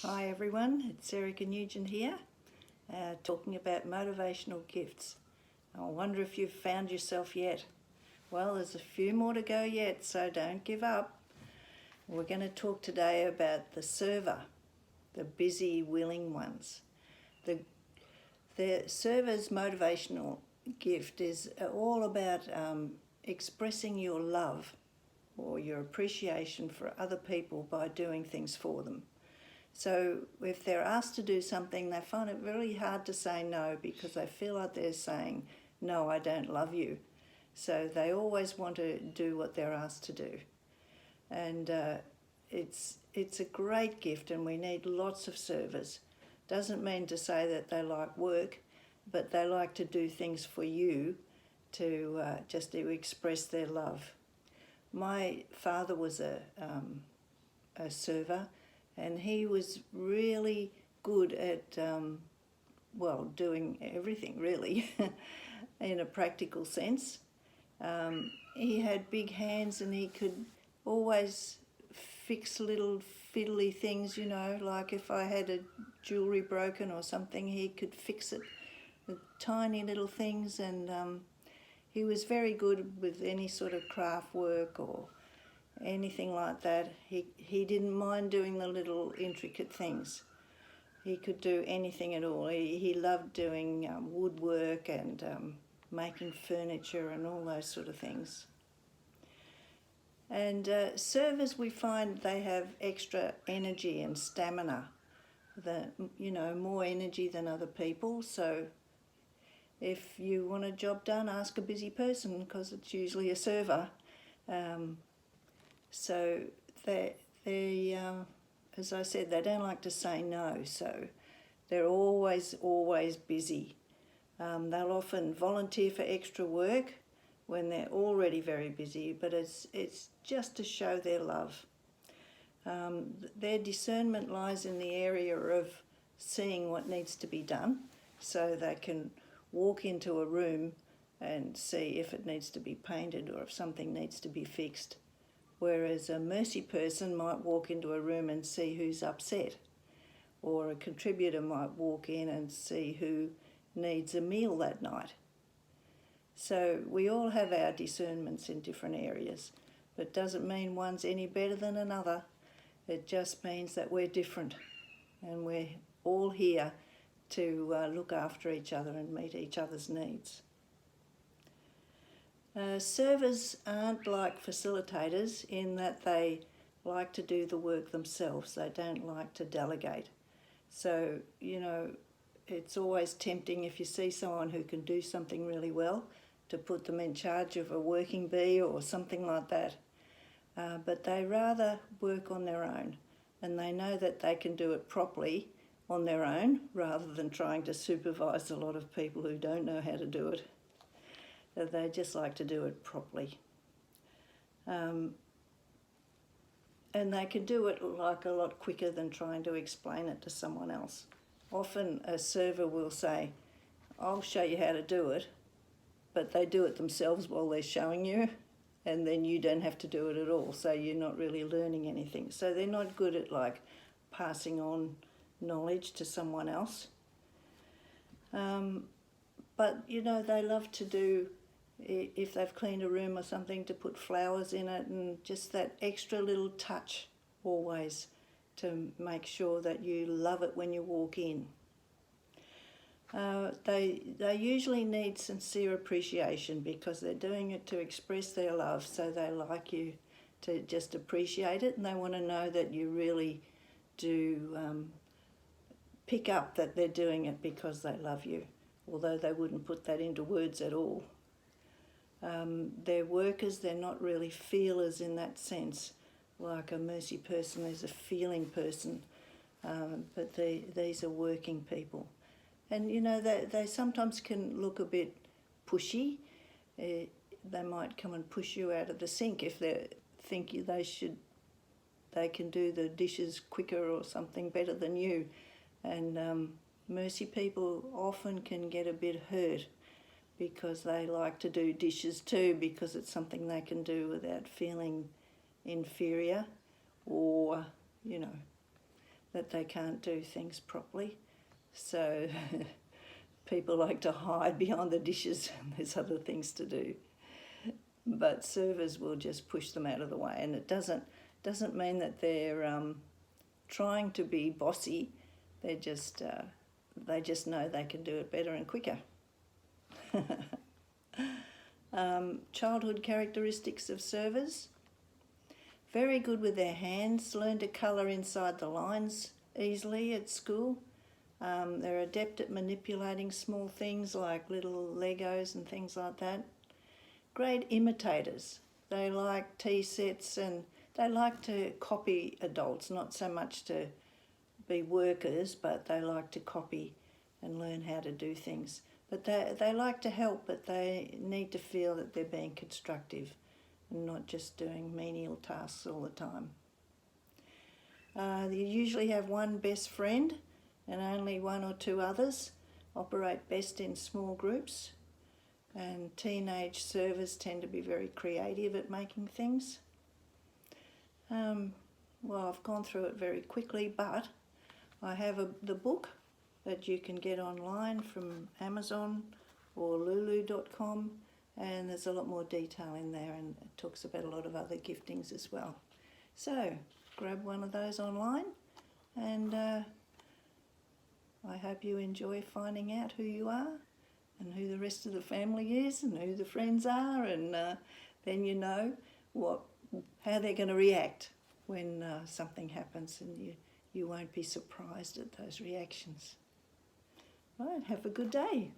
Hi everyone, it's Erica Nugent here, talking about motivational gifts. I wonder if you've found yourself yet. Well, there's a few more to go yet, so don't give up. We're going to talk today about the server, the busy, willing ones. The server's motivational gift is all about expressing your love or your appreciation for other people by doing things for them. So if they're asked to do something, they find it really hard to say no because they feel like they're saying, no, I don't love you. So they always want to do what they're asked to do. And it's a great gift, and we need lots of servers. Doesn't mean to say that they like work, but they like to do things for you to just to express their love. My father was a server, and he was really good at, doing everything really in a practical sense. He had big hands and he could always fix little fiddly things, like if I had a jewellery broken or something, he could fix it with tiny little things, and he was very good with any sort of craft work or anything like that. He didn't mind doing the little intricate things. He could do anything at all. He loved doing woodwork and making furniture and all those sort of things. And servers, we find they have extra energy and stamina, more energy than other people. So if you want a job done, ask a busy person, because it's usually a server. So they as I said, they don't like to say no, so they're always busy. They'll often volunteer for extra work when they're already very busy, but it's just to show their love. Their discernment lies in the area of seeing what needs to be done, so they can walk into a room and see if it needs to be painted or if something needs to be fixed. Whereas a mercy person might walk into a room and see who's upset, or a contributor might walk in and see who needs a meal that night. So we all have our discernments in different areas, but it doesn't mean one's any better than another. It just means that we're different, and we're all here to look after each other and meet each other's needs. Servers aren't like facilitators in that they like to do the work themselves. They don't like to delegate. So, it's always tempting if you see someone who can do something really well to put them in charge of a working bee or something like that. But they rather work on their own, and they know that they can do it properly on their own rather than trying to supervise a lot of people who don't know how to do it. They just like to do it properly. And they can do it like a lot quicker than trying to explain it to someone else. Often a server will say, I'll show you how to do it, but they do it themselves while they're showing you, and then you don't have to do it at all, so you're not really learning anything. So they're not good at passing on knowledge to someone else. But they love to do, if they've cleaned a room or something, to put flowers in it, and just that extra little touch always to make sure that you love it when you walk in. They usually need sincere appreciation because they're doing it to express their love, so they like you to just appreciate it, and they want to know that you really do pick up that they're doing it because they love you, although they wouldn't put that into words at all. They're workers, they're not really feelers in that sense. Like a mercy person is a feeling person, but these are working people. And they sometimes can look a bit pushy. They might come and push you out of the sink if they think they can do the dishes quicker or something better than you. And mercy people often can get a bit hurt because they like to do dishes too, because it's something they can do without feeling inferior or, that they can't do things properly. So people like to hide behind the dishes and there's other things to do. But servers will just push them out of the way, and it doesn't mean that they're trying to be bossy. They just know they can do it better and quicker. Childhood characteristics of servers. Very good with their hands, learn to colour inside the lines easily at school. They're adept at manipulating small things like little Legos and things like that. Great imitators. They like tea sets and they like to copy adults, not so much to be workers, but they like to copy and learn how to do things. But they like to help, but they need to feel that they're being constructive and not just doing menial tasks all the time. You usually have one best friend and only one or two others. Operate best in small groups. And teenage servers tend to be very creative at making things. Well, I've gone through it very quickly, but I have the book that you can get online from Amazon or lulu.com, and there's a lot more detail in there, and it talks about a lot of other giftings as well. So grab one of those online, and I hope you enjoy finding out who you are and who the rest of the family is and who the friends are, and then you know how they're going to react when something happens, and you won't be surprised at those reactions. Right, have a good day.